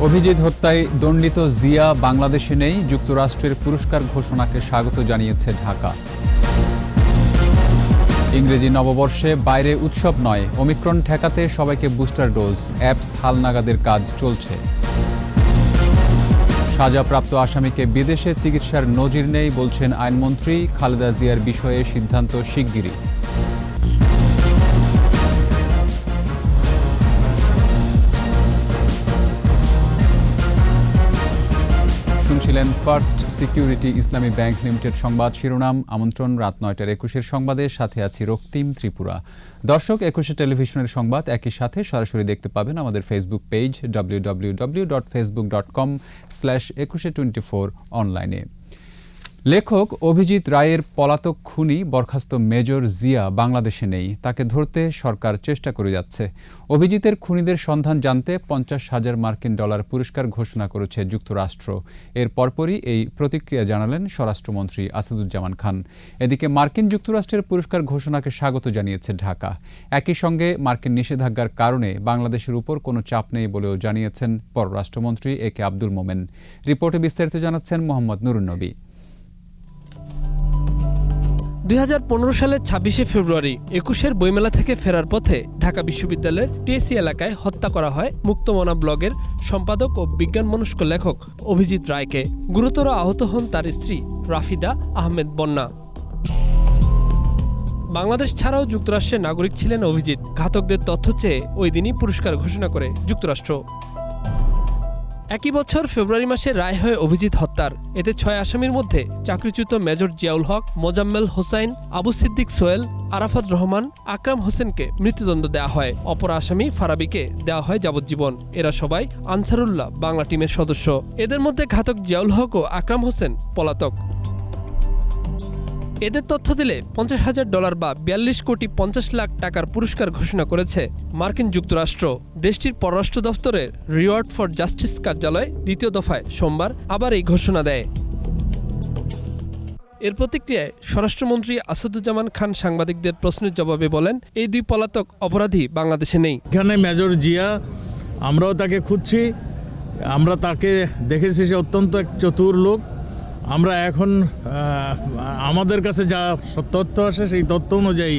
অভিজিৎ হত্যায় দণ্ডিত জিয়া বাংলাদেশে নেই, যুক্তরাষ্ট্রের পুরস্কার ঘোষণাকে স্বাগত জানিয়েছে ঢাকা। ইংরেজি নববর্ষে বাইরে উৎসব নয়, ওমিক্রন ঠেকাতে সবাইকে বুস্টার ডোজ, অ্যাপস হালনাগাদের কাজ চলছে। সাজাপ্রাপ্ত আসামিকে বিদেশে চিকিৎসার নজির নেই বলছেন আইনমন্ত্রী, খালেদা জিয়ার বিষয়ে সিদ্ধান্ত শিগগিরই। শুনছিলেন ফার্স্ট সিকিউরিটি ইসলামী ব্যাংক লিমিটেড সংবাদ শিরোনাম। আমন্ত্রণ রাত 9:21 সংবাদের সাথে আছি রক্তিম ত্রিপুরা। দর্শক, 21 টেলিভিশনের সংবাদ একই সাথে সরাসরি দেখতে পাবেন আমাদের ফেসবুক পেজ www.facebook.com/2124 অনলাইনে। লেখক অভিজিৎ রায়ের পলাতক খুনি বরখাস্ত মেজর জিয়া বাংলাদেশে নেই, তাকে ধরতে সরকার চেষ্টা করে যাচ্ছে। অভিজিতের খুনিদের সন্ধান জানতে $50,000 পুরস্কার ঘোষণা করেছে যুক্তরাষ্ট্র। এর পরপরই এই প্রতিক্রিয়া জানালেন স্বরাষ্ট্রমন্ত্রী আসাদুজ্জামান খান। এদিকে মার্কিন যুক্তরাষ্ট্রের পুরস্কার ঘোষণাকে স্বাগত জানিয়েছে ঢাকা। একই সঙ্গে মার্কিন নিষেধাজ্ঞার কারণে বাংলাদেশের উপর কোনো চাপ নেই বলেও জানিয়েছেন পররাষ্ট্রমন্ত্রী একে আব্দুল মোমেন। রিপোর্টে বিস্তারিত জানাচ্ছেন মোহাম্মদ নুরুন নবী। 2015 সালের 26শে ফেব্রুয়ারি 21-এর বইমেলা থেকে ফেরার পথে ঢাকা বিশ্ববিদ্যালয়ের টিএসসি এলাকায় হত্যা করা হয় মুক্তমনা ব্লগের সম্পাদক ও বিজ্ঞানমনস্ক লেখক অভিজিৎ রায়কে। গুরুতর আহত হন তার স্ত্রী রাফিদা আহমেদ বন্যা। বাংলাদেশ ছাড়াও যুক্তরাষ্ট্রের নাগরিক ছিলেন অভিজিৎ। ঘাতকদের তথ্য চেয়ে ওই দিনই পুরস্কার ঘোষণা করে যুক্তরাষ্ট্র। একই বছর ফেব্রুয়ারি মাসে রায় হয় অভিজিৎ হত্যার। এতে 6 আসামির মধ্যে চাকরিচ্যুত মেজর জিয়াউল হক, মোজাম্মেল হোসাইন, আবু সিদ্দিক সোহেল, আরাফাত রহমান, আকরাম হোসেনকে মৃত্যুদণ্ড দেওয়া হয়। অপর আসামি ফারাবিকে দেওয়া হয় যাবজ্জীবন। এরা সবাই আনসারুল্লাহ বাংলা টিমের সদস্য। এদের মধ্যে ঘাতক জিয়াউল হক ও আকরাম হোসেন পলাতক। এদের তথ্য দিলে $50,000 বা 42,50,00,000 পুরস্কার ঘোষণা করেছে মার্কিন যুক্তরাষ্ট্র। দেশটির পররাষ্ট্র দফতরের রিওয়ার্ড ফর জাস্টিস কার্যালয় দ্বিতীয় দফায় সোমবার আবার এই ঘোষণা দেয়। এর প্রতিক্রিয়ায় স্বরাষ্ট্রমন্ত্রী আসাদুজ্জামান খান সাংবাদিকদের প্রশ্নের জবাবে বলেন, এই দুই পলাতক অপরাধী বাংলাদেশে নেই। এখানে মেজর জিয়া, আমরাও তাকে খুঁজছি। আমরা তাকে দেখেছি, সে অত্যন্ত এক চতুর লোক। আমরা এখন আমাদের কাছে যা তথ্য আসে সেই তথ্য অনুযায়ী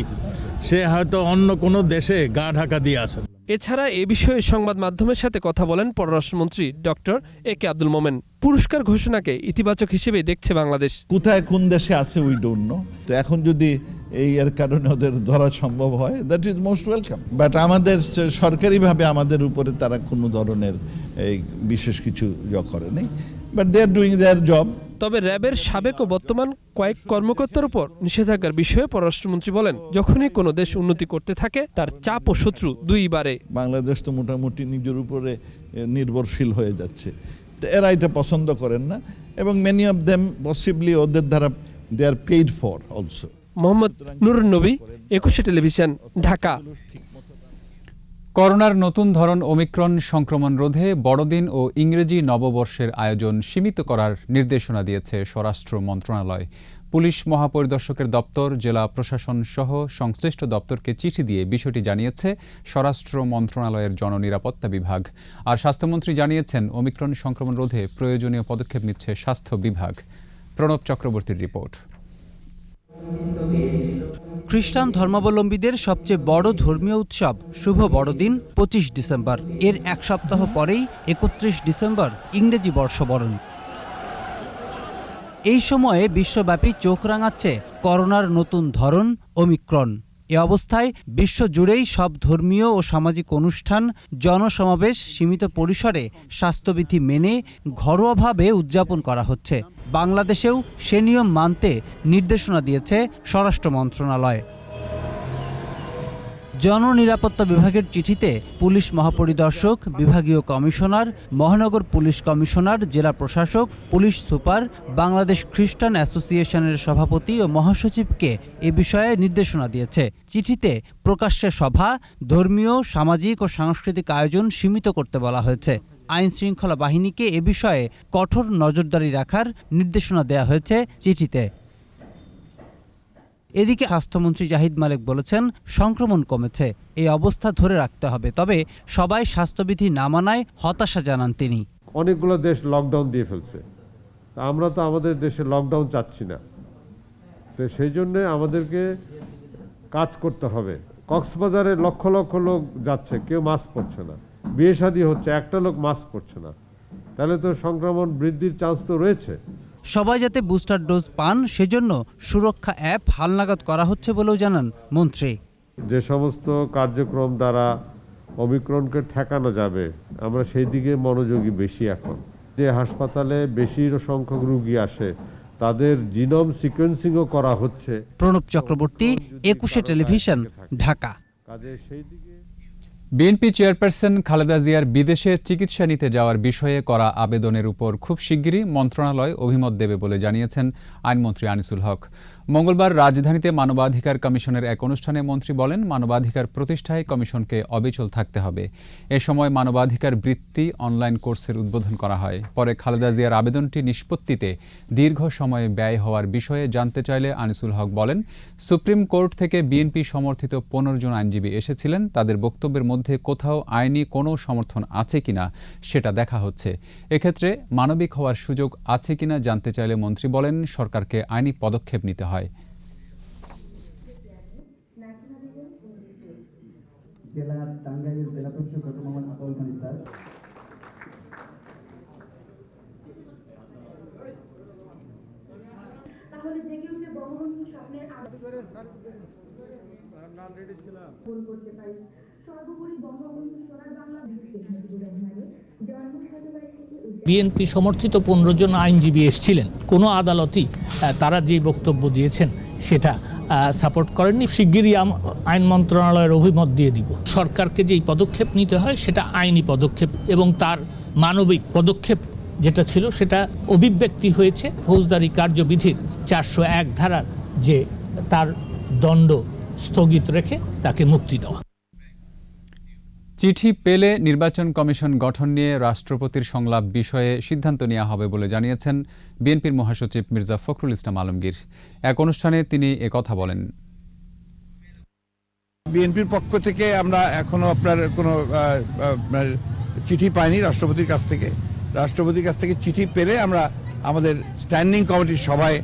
সে হয়তো অন্য কোনো দেশে গা ঢাকা দিয়ে আসেন। এছাড়া এ বিষয়ে সংবাদ মাধ্যমের সাথে কথা বলেন পররাষ্ট্রমন্ত্রী ডক্টর একে আব্দুল মোমেন। পুরস্কার ঘোষণাকে ইতিবাচক হিসেবে দেখছে বাংলাদেশ। কোথায় কোন দেশে আছে উই ডোন্ট নো। তো এখন যদি এর কারণে ওদের ধরা সম্ভব হয়, that is most welcome. But আমাদের সরকারিভাবে আমাদের উপরে তারা কোনো ধরনের এই বিশেষ কিছু করে নেই। But they are doing their job. তবে র্যাবের সাবেক ও বর্তমান কয়েক কর্মকর্তার উপর নিষেধাজ্ঞার বিষয়ে পররাষ্ট্রমন্ত্রী বলেন, যখনই কোনো দেশ উন্নতি করতে থাকে তার চাপ ও শত্রু দুই বাড়ে। বাংলাদেশ তো মোটামুটি নিজের উপরে নির্ভরশীল হয়ে যাচ্ছে, তো এরা এটা পছন্দ করেন না, এবং মেনি অফ দেম পসিবলি ওদের দ্বারা দে আর paid for also. Mohammad Nurun নবী, 21 টেলিভিশন, ঢাকা। করোনার নতুন ধরন ওমিক্রন সংক্রমণ রোধে বড়দিন ও ইংরেজি নববর্ষের আয়োজন সীমিত করার নির্দেশনা দিয়েছে স্বরাষ্ট্র মন্ত্রণালয়। পুলিশ মহাপরিদর্শকের দপ্তর, জেলা প্রশাসন সহ সংশ্লিষ্ট দপ্তরকে চিঠি দিয়ে বিষয়টি জানিয়েছে স্বরাষ্ট্র মন্ত্রণালয়ের জননিরাপত্তা বিভাগ। আর স্বাস্থ্যমন্ত্রী জানিয়েছেন, ওমিক্রন সংক্রমণ রোধে প্রয়োজনীয় পদক্ষেপ নিচ্ছে স্বাস্থ্য বিভাগ। প্রণব চক্রবর্তীর রিপোর্ট। খ্রিস্টান ধর্মাবলম্বীদের সবচেয়ে বড় ধর্মীয় উৎসব শুভ বড়দিন 25 ডিসেম্বর। এর এক সপ্তাহ পরেই 31 ডিসেম্বর ইংরেজি বর্ষবরণ। এই সময়ে বিশ্বব্যাপী চোখ রাঙাচ্ছে করোনার নতুন ধরন ওমিক্রন। এ অবস্থায় বিশ্বজুড়েই সব ধর্মীয় ও সামাজিক অনুষ্ঠান, জনসমাবেশ সীমিত পরিসরে স্বাস্থ্যবিধি মেনে ঘরোয়াভাবে উদযাপন করা হচ্ছে। বাংলাদেশেও সে নিয়ম মানতে নির্দেশনা দিয়েছে স্বরাষ্ট্র মন্ত্রণালয়। জননিরাপত্তা বিভাগের চিঠিতে পুলিশ মহাপরিদর্শক, বিভাগীয় কমিশনার, মহানগর পুলিশ কমিশনার, জেলা প্রশাসক, পুলিশ সুপার, বাংলাদেশ খ্রিস্টান অ্যাসোসিয়েশনের সভাপতি ও মহাসচিবকে এ বিষয়ে নির্দেশনা দিয়েছে। চিঠিতে প্রকাশ্যে সভা, ধর্মীয়, সামাজিক ও সাংস্কৃতিক আয়োজন সীমিত করতে বলা হয়েছে। আইন শৃঙ্খলা বাহিনীকে এ বিষয়ে কঠোর নজরদারি রাখার নির্দেশনা দেওয়া হয়েছে চিঠিতে। এদিকে স্বাস্থ্যমন্ত্রী জাহিদ মালেক বলেছেন, সংক্রমণ কমেছে, এই অবস্থা ধরে রাখতে হবে, তবে সবাই স্বাস্থ্যবিধি না মানায় হতাশা জানান তিনি। অনেকগুলো দেশ লকডাউন দিয়ে ফেলছে, তা আমরা তো আমাদের দেশে লকডাউন চাচ্ছি না। তো সেই জন্যে আমাদেরকে কাজ করতে হবে। কক্সবাজারে লক্ষ লক্ষ লোক যাচ্ছে, কেউ মাস্ক পরছে না, বিয়ে শাদী হচ্ছে, একটা লোক মাস্ক পরছে না, তাহলে তো সংক্রমণ বৃদ্ধির চান্স তো রয়েছে। সবাই যাতে বুস্টার ডোজ পান সেজন্য সুরক্ষা অ্যাপ হালনাগাদ করা হচ্ছে বলেও জানান মন্ত্রী। যে সমস্ত কার্যক্রম দ্বারা ওমিক্রনকে ঠেকানো যাবে আমরা সেই দিকে মনোযোগী বেশি। এখন যে হাসপাতালে বেশি সংখ্যক রোগী আসে তাদের জিনোম সিকোয়েন্সিংও করা হচ্ছে। প্রণব চক্রবর্তী, 21 টেলিভিশন, ঢাকা। কাজে সেই দিকে বিএনপি চেয়ারপারসন খালেদা জিয়ার বিদেশে চিকিৎসা নিতে যাওয়ার বিষয়ে করা আবেদনের উপর খুব শিগগিরই মন্ত্রণালয় অভিমত দেবে বলে জানিয়েছেন আইনমন্ত্রী আনিসুল হক। মঙ্গলবার রাজধানীতে মানবাধিকার কমিশনের এক অনুষ্ঠানে মন্ত্রী বলেন, মানবাধিকার প্রতিষ্ঠায় কমিশনকে অবিচল থাকতে হবে। এ সময় মানবাধিকার বৃত্তি অনলাইন কোর্সের উদ্বোধন করা হয়। পরে খালেদা জিয়ার আবেদনটি নিষ্পত্তিতে দীর্ঘ সময় ব্যয় হওয়ার বিষয়ে জানতে চাইলে আনিসুল হক বলেন, সুপ্রিম কোর্ট থেকে বিএনপি সমর্থিত 15 জন আইনজীবী এসেছিলেন। তাদের বক্তব্যের মধ্যে কোথাও আইনি কোনো সমর্থন আছে কিনা সেটা দেখা হচ্ছে। এক্ষেত্রে মানবিক হওয়ার সুযোগ আছে কিনা জানতে চাইলে মন্ত্রী বলেন, সরকারকে আইনি পদক্ষেপ নিতে হয়। জেলার টাঙ্গাইলের জেলা প্রশাসক ডক্টর মোহাম্মদ আতাউল মানি স্যার। তাহলে জেগে উঠে বঙ্গবন্ধু স্বপ্নের পূরণ করতে পারি। সর্বোপরি বঙ্গবন্ধু সোনার বাংলা বিএনপি সমর্থিত 15 জন আইনজীবী এসেছিলেন। কোনো আদালতই তারা যে বক্তব্য দিয়েছেন সেটা সাপোর্ট করেননি। শিগগিরই আইন মন্ত্রণালয়ের অভিমত দিয়ে দিব। সরকারকে যেই পদক্ষেপ নিতে হয় সেটা আইনি পদক্ষেপ, এবং তার মানবিক পদক্ষেপ যেটা ছিল সেটা অভিব্যক্তি হয়েছে ফৌজদারি কার্যবিধির 401 ধারার, যে তার দণ্ড স্থগিত রেখে তাকে মুক্তি দেওয়া। চিঠি পেলে নির্বাচন কমিশন গঠন নিয়ে রাষ্ট্রপতির সংলাপ বিষয়ে সিদ্ধান্ত নেওয়া হবে বলে জানিয়েছেন বিএনপির মহাসচিব মির্জা ফখরুল ইসলাম আলমগীর। এক অনুষ্ঠানে তিনি একথা বলেন। বিএনপির পক্ষ থেকে আমরা এখনো আপনার কোনো চিঠি পাইনি রাষ্ট্রপতির কাছ থেকে। রাষ্ট্রপতির কাছ থেকে চিঠি পেলে আমরা আমাদের স্ট্যান্ডিং কমিটির সভায়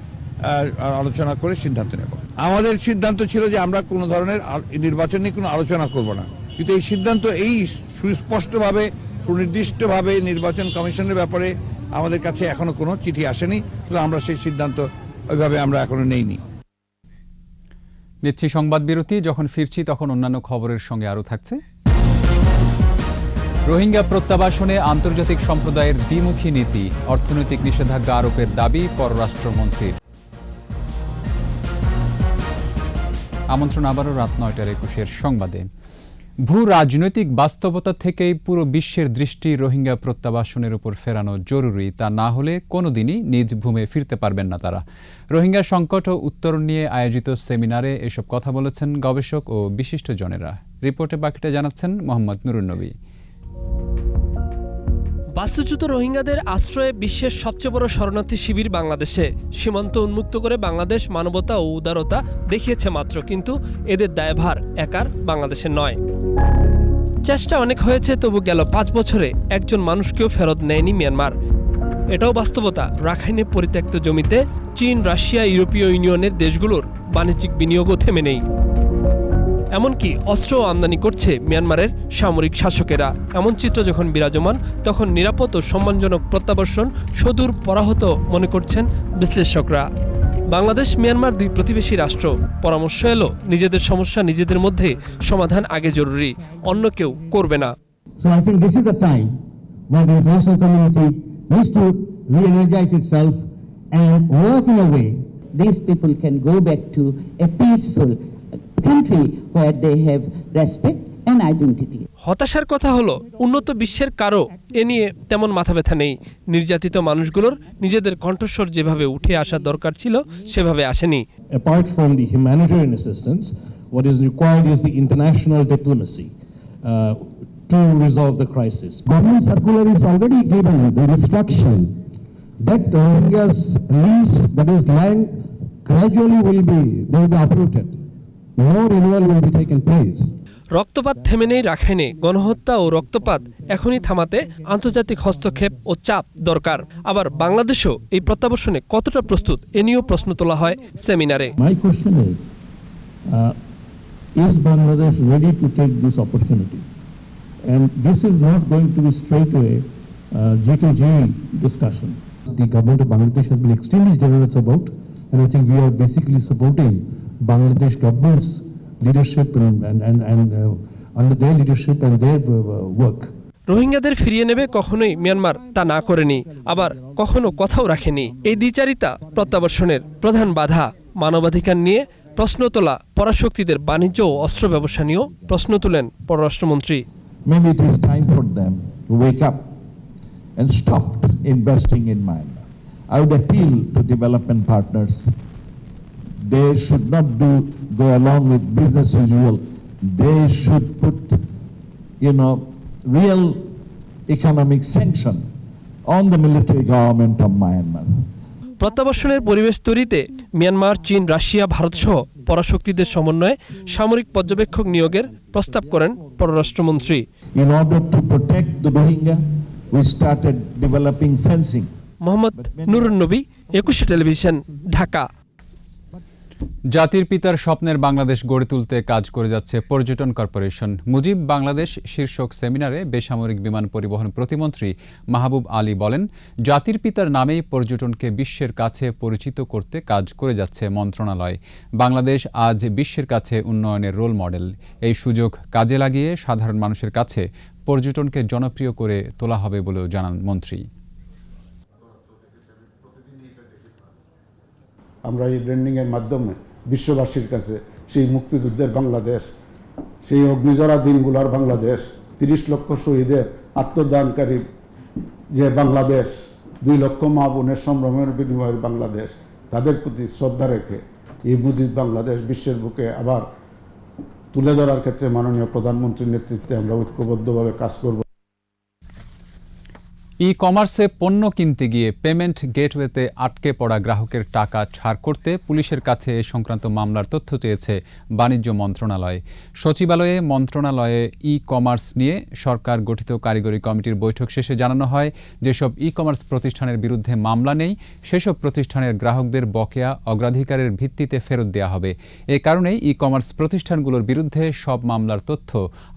আলোচনা করে সিদ্ধান্ত নেব। আমাদের সিদ্ধান্ত ছিল যে আমরা কোনো ধরনের নির্বাচন নিয়ে কোনো আলোচনা করব না, কিন্তু এই সিদ্ধান্ত এই সুস্পষ্টভাবে সুনির্দিষ্টভাবে নির্বাচন কমিশনের ব্যাপারে আমাদের কাছে এখনো কোনো চিঠি আসেনি, শুধু আমরা সেই সিদ্ধান্ত ওইভাবে আমরা এখনো নেইনি। নিচ্ছি সংবাদ বিরতি। যখন ফিরছি তখন অন্যান্য খবরের সঙ্গে আরও থাকছে। রোহিঙ্গা প্রত্যাবাসনে আন্তর্জাতিক সম্প্রদায়ের দ্বিমুখী নীতি, অর্থনৈতিক নিষেধাজ্ঞা আরোপের দাবি পররাষ্ট্রমন্ত্রীর। আমন্ত্রণ আবারও রাত 9:21 সংবাদে। ভূ রাজনৈতিক বাস্তবতা থেকেই পুরো বিশ্বের দৃষ্টি রোহিঙ্গা প্রত্যাবাসনের উপর ফেরানো জরুরি। তা না হলে কোনোদিনই নিজ ভূমে ফিরতে পারবেন না তারা। রোহিঙ্গা সংকট ও উত্তরণ নিয়ে আয়োজিত সেমিনারে এসব কথা বলেছেন গবেষক ও বিশিষ্টজনেরা। রিপোর্টে বাকিটা জানাচ্ছেন মোহাম্মদ নুরুন নবী। বাস্তুচ্যুত রোহিঙ্গাদের আশ্রয়ে বিশ্বের সবচেয়ে বড় শরণার্থী শিবির বাংলাদেশে। সীমান্ত উন্মুক্ত করে বাংলাদেশ মানবতা ও উদারতা দেখিয়েছে মাত্র, কিন্তু এদের দায়ভার একার বাংলাদেশের নয়। চেষ্টা অনেক হয়েছে, তবু গেল 5 বছরে একজন মানুষকেও ফেরত নেয়নি মিয়ানমার। এটাও বাস্তবতা। রাখাইনে পরিত্যক্ত জমিতে চীন, রাশিয়া, ইউরোপীয় ইউনিয়নের দেশগুলোর বাণিজ্যিক বিনিয়োগও থেমে নেই। এমনকি অস্ত্রও আমদানি করছে মিয়ানমারের সামরিক শাসকেরা। এমন চিত্র যখন বিরাজমান, তখন নিরাপদ ও সম্মানজনক প্রত্যাবর্ষণ সুদূর পরাহত মনে করছেন বিশ্লেষকরা। বাংলাদেশ মিয়ানমার 2 প্রতিবেশী রাষ্ট্র। পরামর্শ এলো, নিজেদের সমস্যা নিজেদের মধ্যে সমাধান আগে জরুরি, অন্য কেউ করবে না। So I think this is the time where the international community needs to re-energize itself and work in a way these people can go back to a peaceful country where they have respect and identity. হতাশার কথা হলো, উন্নত বিশ্বের কারো এ নিয়ে তেমন মাথা ব্যথা নেই। নির্যাতিত মানুষগুলোর নিজেদের কণ্ঠস্বর যেভাবে উঠে আসা দরকার ছিল সেভাবে আসেনি। Apart from the humanitarian assistance, what is required is the international diplomacy to resolve the crisis. Government circular is already given the instruction that Rohingyas lease, that is land, gradually will be uprooted. No renewal will be taken place. রক্তপাত থেমে নেই রাখাইনে, গণহত্যা ও রক্তপাত এখনই থামাতে আন্তর্জাতিক হস্তক্ষেপ ও চাপ দরকার। আবার বাংলাদেশও এই প্রত্যাবর্তনে কতটা প্রস্তুত এ নিয়েও প্রশ্ন তোলা হয় সেমিনারে। My question is Bangladesh ready to take this opportunity? And this is not going to be straight away G2G discussion. The government of Bangladesh has been extremely generous about, and I think we are basically supporting Bangladesh government's leadership and under their leadership and their work. রোহিঙ্গাদের ফিরিয়ে নেবে কখনোই Myanmar তা না করেনি, আবার কখনো কথাও রাখেনি। এই দ্বিচারিতা প্রত্যাবর্তনের প্রধান বাধা। মানবাধিকার নিয়ে প্রশ্ন তোলা, পরাশক্তিদের বাণিজ্য ও অস্ত্র ব্যবসা নিয়েও প্রশ্ন তুলেন পররাষ্ট্রমন্ত্রী। Maybe it is time for them to wake up and stop investing in Myanmar. I would appeal to development partners. They should not go along with business as usual. They should put, real economic sanction on the military government of Myanmar. প্রত্যাবর্তনের পরিবেশ তৈরিতে Myanmar, চীন, Russia, Bharat সহ পরাশক্তিদের সমন্বয়ে সামরিক পর্যবেক্ষক নিয়োগের প্রস্তাব করেন পররাষ্ট্রমন্ত্রী। In order to protect the Rohingya, we started developing fencing. Mohammad Nurun নবী, ২১ টেলিভিশন, ঢাকা। জাতির পিতার স্বপ্নের বাংলাদেশ গড়ে তুলতে কাজ করে যাচ্ছে পর্যটন কর্পোরেশন। মুজিব বাংলাদেশ শীর্ষক সেমিনারে বেসামরিক বিমান পরিবহন প্রতিমন্ত্রী মাহবুব আলী বলেন, জাতির পিতার নামেই পর্যটনকে বিশ্বের কাছে পরিচিত করতে কাজ করে যাচ্ছে মন্ত্রণালয়। বাংলাদেশ আজ বিশ্বের কাছে উন্নয়নের রোল মডেল। এই সুযোগ কাজে লাগিয়ে সাধারণ মানুষের কাছে পর্যটনকে জনপ্রিয় করে তোলা হবে বলেও জানান মন্ত্রী। আমরা এই ব্র্যান্ডিংয়ের মাধ্যমে বিশ্ববাসীর কাছে সেই মুক্তিযুদ্ধের বাংলাদেশ, সেই অগ্নিঝরা দিনগুলোর বাংলাদেশ, ৩০ লক্ষ শহীদের আত্মদানকারী যে বাংলাদেশ, ২ লক্ষ মা বোনের সম্ভ্রমের বিনিময়ের বাংলাদেশ, তাদের প্রতি শ্রদ্ধা রেখে এই মুজিব বাংলাদেশ বিশ্বের বুকে আবার তুলে ধরার ক্ষেত্রে মাননীয় প্রধানমন্ত্রীর নেতৃত্বে আমরা ঐক্যবদ্ধভাবে কাজ করব। ই কমার্সে পণ্য কিনতে গিয়ে পেমেন্ট গেটওয়েতে আটকে পড়া গ্রাহকের টাকা ছাড় করতে পুলিশের কাছে এ সংক্রান্ত মামলার তথ্য চেয়েছে বাণিজ্য মন্ত্রণালয়। সচিবালয়ে মন্ত্রণালয়ে ই কমার্স নিয়ে সরকার গঠিত কারিগরি কমিটির বৈঠক শেষে জানানো হয়, যেসব ই কমার্স প্রতিষ্ঠানের বিরুদ্ধে মামলা নেই সেসব প্রতিষ্ঠানের গ্রাহকদের বকেয়া অগ্রাধিকারের ভিত্তিতে ফেরত দেওয়া হবে। এ কারণেই ই কমার্স প্রতিষ্ঠানগুলোর বিরুদ্ধে সব মামলার তথ্য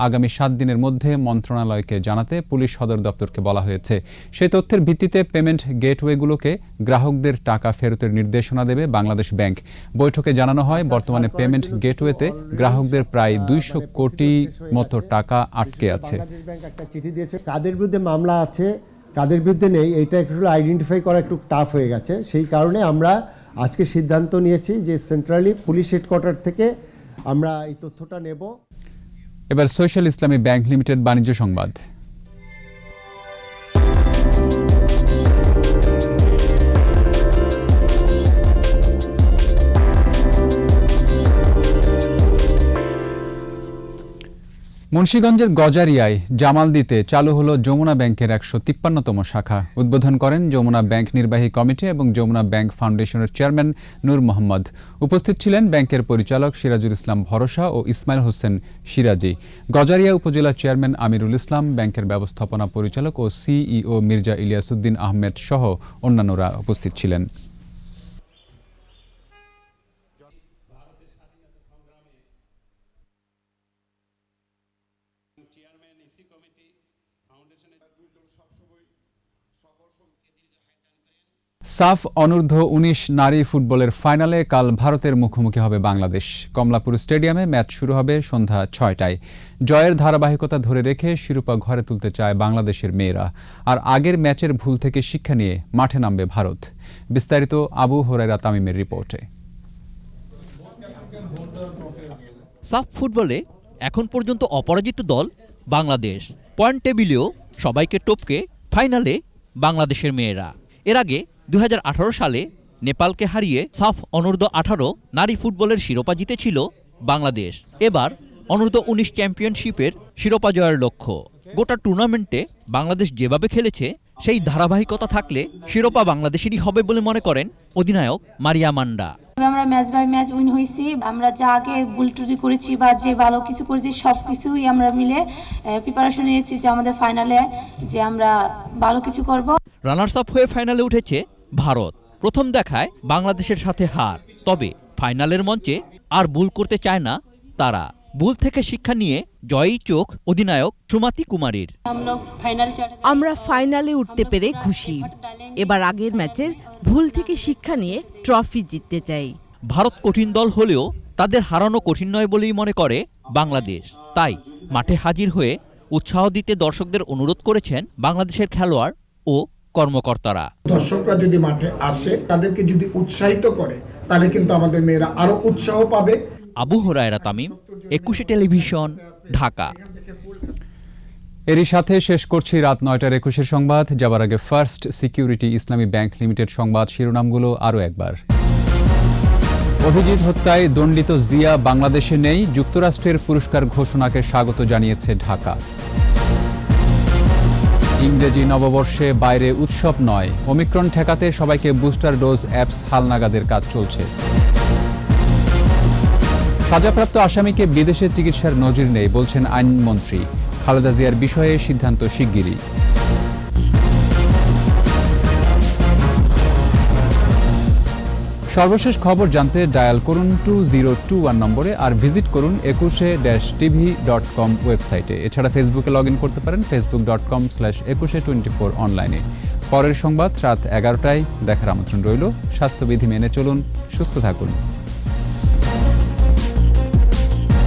আগামী ৭ দিনের মধ্যে মন্ত্রণালয়কে জানাতে পুলিশ সদর দপ্তরকে বলা হয়েছে। সেই তথ্যের ভিত্তিতে পেমেন্ট গেটওয়েগুলোকে গ্রাহকদের টাকা ফেরতের নির্দেশনা দেবে বাংলাদেশ ব্যাংক। বৈঠকে জানানো হয়, বর্তমানে পেমেন্ট গেটওয়েতে গ্রাহকদের প্রায় ২০০ কোটি মতো টাকা আটকে আছে। একটা চিঠি দিয়েছে, কাদের বিরুদ্ধে মামলা আছে কাদের বিরুদ্ধে নেই, এটা একটু আইডেন্টিফাই করা একটু টাফ হয়ে গেছে। সেই কারণে আমরা আজকে সিদ্ধান্ত নিয়েছি যে সেন্ট্রালি পুলিশ হেডকোয়ার্টার থেকে আমরা এই তথ্যটা নেব। এবার সোশ্যাল ইসলামী ব্যাংক লিমিটেড বাণিজ্য সংবাদ। মুন্সিগঞ্জের গজারিয়ায় জামালদিতে চালু হলো যমুনা ব্যাংকের ১৫৩তম শাখা। উদ্বোধন করেন যমুনা ব্যাংক নির্বাহী কমিটি এবং যমুনা ব্যাংক ফাউন্ডেশনের চেয়ারম্যান নূর মোহাম্মদ। উপস্থিত ছিলেন ব্যাংকের পরিচালক সিরাজুল ইসলাম ভরসা ও ইসমাইল হোসেন সিরাজি। গজারিয়া উপজেলা চেয়ারম্যান আমিরুল ইসলাম, ব্যাংকের ব্যবস্থাপনা পরিচালক ও সিইও মির্জা ইলিয়াসউদ্দিন আহমেদ সহ অন্যান্যরা উপস্থিত ছিলেন। সাফ অনূর্ধ্ব ১৯ নারী ফুটবলের ফাইনালে কাল ভারতের মুখোমুখি হবে বাংলাদেশ। কমলাপুর স্টেডিয়ামে ম্যাচ শুরু হবে সন্ধ্যা ৬টায়। জয়ের ধারাবাহিকতা ধরে রেখে শিরোপা ঘরে তুলতে চায় বাংলাদেশের মেয়েরা। আর আগের ম্যাচের ভুল থেকে শিক্ষা নিয়ে মাঠে নামবে ভারত। বিস্তারিত আবু হুরায়রা তামিমের রিপোর্টে। সাফ ফুটবলে এখন পর্যন্ত অপরাজিত দল বাংলাদেশ। পয়েন্ট টেবিলেও সবাইকে টপকে ফাইনালে বাংলাদেশের মেয়েরা। এর আগে ২০১৮ সালে নেপালকে হারিয়ে সাফ অনূর্ধ্ব ১৮ নারী ফুটবলের শিরোপা জিতেছিল বাংলাদেশ। এবার অনূর্ধ্ব ১৯ চ্যাম্পিয়নশিপের শিরোপা জয়ের লক্ষ্য। গোটা টুর্নামেন্টে বাংলাদেশ যেভাবে খেলেছে সেই ধারাবাহিকতা থাকলে শিরোপা বাংলাদেশেরই হবে বলে মনে করেন অধিনায়ক মারিয়া মান্ডা। আমরা ম্যাচ বাই ম্যাচ উইন হয়েছি। আমরা যা আগে ভুল ত্রুটি করেছি বা যে ভালো কিছু করেছি সব কিছুই আমরা মিলে প্রিপারেশন নিয়েছি যে আমাদের ফাইনালে যে আমরা ভালো কিছু করব। রানার্স আপ হয়ে ফাইনালে উঠেছে ভারত। প্রথম দেখায় বাংলাদেশের সাথে হার, তবে ফাইনালের মঞ্চে আর ভুল করতে চায় না তারা। ভুল থেকে শিক্ষা নিয়ে জয়ী চোখ অধিনায়ক সুমাতি কুমারীর। আমরা ফাইনালে উঠতে পেরে খুশি। এবার আগের ম্যাচের ভুল থেকে শিক্ষা নিয়ে ট্রফি জিততে চাই। ভারত কঠিন দল হলেও তাদের হারানো কঠিন নয় বলেই মনে করে বাংলাদেশ। তাই মাঠে হাজির হয়ে উৎসাহ দিতে দর্শকদের অনুরোধ করেছেন বাংলাদেশের খেলোয়াড় ও কর্মকর্তারা। দর্শকরা যদি মাঠে আসে, তাদেরকে যদি উৎসাহিত করে, তাহলে কিন্তু আমাদের মেয়েরা আরো উৎসাহ পাবে। আবু হুরায়রা তামিম, 21 টেলিভিশন, ঢাকা। এরই সাথে শেষ করছি রাত 9টার 21 সংবাদ। যাবার আগে ফার্স্ট সিকিউরিটি ইসলামী ব্যাংক লিমিটেড সংবাদ শিরোনামগুলো আরও একবার। অভিজিৎ হত্যায় দণ্ডিত জিয়া বাংলাদেশে নেই, যুক্তরাষ্ট্রের পুরস্কার ঘোষণাকে স্বাগত জানিয়েছে ঢাকা। ইংরেজি নববর্ষে বাইরে উৎসব নয়, ওমিক্রন ঠেকাতে সবাইকে বুস্টার ডোজ অ্যাপস হালনাগাদের কাজ চলছে। সাজাপ্রাপ্ত আসামিকে বিদেশে চিকিৎসার নজির নেই বলছেন আইনমন্ত্রী। খালেদা জিয়ার বিষয়ে সিদ্ধান্ত শিগগিরই। সর্বশেষ খবর জানতে ডায়াল করুন 2021 নম্বরে আর ভিজিট করুন 21-tv.com ওয়েবসাইটে। এছাড়া ফেসবুকে লগ ইন করতে পারেন facebook.com/2124 অনলাইনে। পরের সংবাদ রাত 11টায় দেখার আমন্ত্রণ রইল। স্বাস্থ্যবিধি মেনে চলুন, সুস্থ থাকুন।